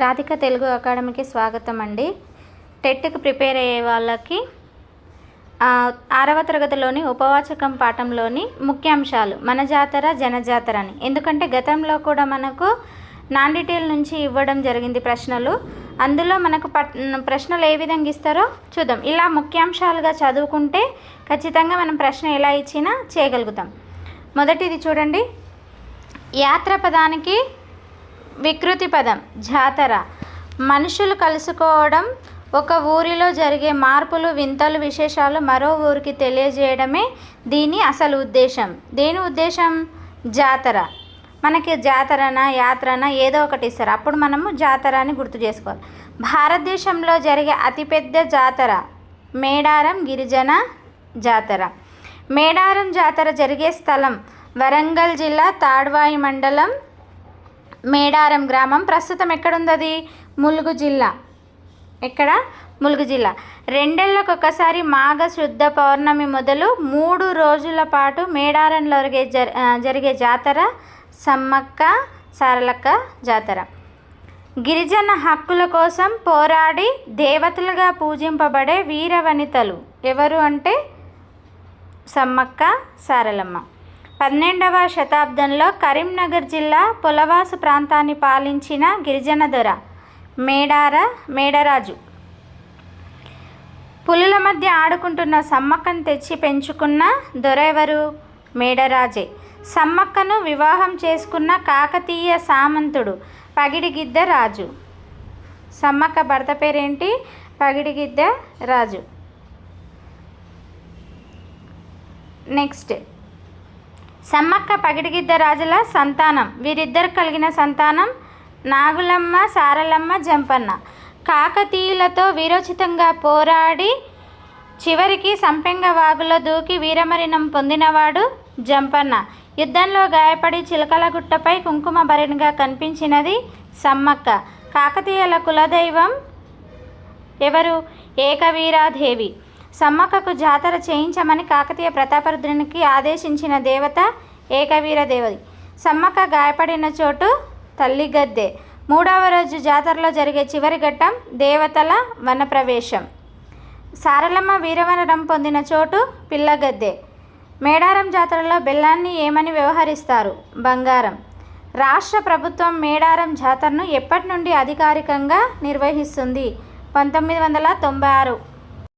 రాధిక తెలుగు అకాడమీకి స్వాగతం అండి. టెట్కి ప్రిపేర్ అయ్యే వాళ్ళకి 6వ తరగతిలోని ఉపవాచకం పాఠంలోని ముఖ్యాంశాలు మన జాతర జనజాతర అని. ఎందుకంటే గతంలో కూడా మనకు నాన్ డీటెయిల్ నుంచి ఇవ్వడం జరిగింది ప్రశ్నలు. అందులో మనకు ప్రశ్నలు ఏ విధంగా ఇస్తారో చూద్దాం. ఇలా ముఖ్యాంశాలుగా చదువుకుంటే ఖచ్చితంగా మనం ప్రశ్న ఎలా ఇచ్చినా చేయగలుగుతాం. మొదటిది చూడండి, యాత్ర పదానికి వికృతి పదం జాతర. మనుషులు కలుసుకోవడం, ఒక ఊరిలో జరిగే మార్పులు వింతలు విశేషాలు మరో ఊరికి తెలియజేయడమే దీని అసలు ఉద్దేశం. దేని ఉద్దేశం? జాతర. మనకి జాతరన యాత్రన ఏదో ఒకటి ఇస్తారు, అప్పుడు మనము జాతర అని గుర్తు చేసుకోవాలి. భారతదేశంలో జరిగే అతిపెద్ద జాతర మేడారం గిరిజన జాతర. మేడారం జాతర జరిగే స్థలం వరంగల్ జిల్లా తాడ్వాయి మండలం మేడారం గ్రామం. ప్రస్తుతం ఎక్కడుంది అది? ములుగు జిల్లా. ఎక్కడ? ములుగు జిల్లా. 2 ఏళ్లకు ఒకసారి మాఘ శుద్ధ పౌర్ణమి మొదలు 3 రోజుల పాటు మేడారంలో జరిగే జాతర సమ్మక్క సారలక్క జాతర. గిరిజన హక్కుల కోసం పోరాడి దేవతలుగా పూజింపబడే వీర వనితలు ఎవరు అంటే సమ్మక్క సారలమ్మ. 12వ శతాబ్దంలో కరీంనగర్ జిల్లా పొలవాసు ప్రాంతాన్ని పాలించిన గిరిజన దొర మేడరాజు. పులుల మధ్య ఆడుకుంటున్న సమ్మక్కను తెచ్చి పెంచుకున్న దొర ఎవరు? మేడరాజే. సమ్మక్కను వివాహం చేసుకున్న కాకతీయ సామంతుడు పగిడిగిద్ద రాజు. సమ్మక్క భర్త పేరేంటి? పగిడిగిద్ద రాజు. నెక్స్ట్, సమ్మక్క పగిడిగిద్ద రాజుల సంతానం. వీరిద్దరు కలిగిన సంతానం నాగులమ్మ, సారలమ్మ, జంపన్న. కాకతీయులతో వీరోచితంగా పోరాడి చివరికి సంపెంగ వాగులో దూకి వీరమరణం పొందినవాడు జంపన్న. యుద్ధంలో గాయపడి చిలకలగుట్టపై కుంకుమ భరణిగా కనిపించినది సమ్మక్క. కాకతీయుల కులదైవం ఎవరు? ఏకవీరాదేవి. సమ్మక్కకు జాతర చేయించమని కాకతీయ ప్రతాపరుద్రునికి ఆదేశించిన దేవత ఏకవీరదేవి. సమ్మక్క గాయపడిన చోటు తల్లిగద్దె. 3వ రోజు జాతరలో జరిగే చివరి ఘట్టం దేవతల వనప్రవేశం. సారలమ్మ వీరమరణం పొందిన చోటు పిల్లగద్దె. మేడారం జాతరలో బెల్లాన్ని ఏమని వ్యవహరిస్తారు? బంగారం. రాష్ట్ర ప్రభుత్వం మేడారం జాతరను ఎప్పటి నుండి అధికారికంగా నిర్వహిస్తుంది? 1996.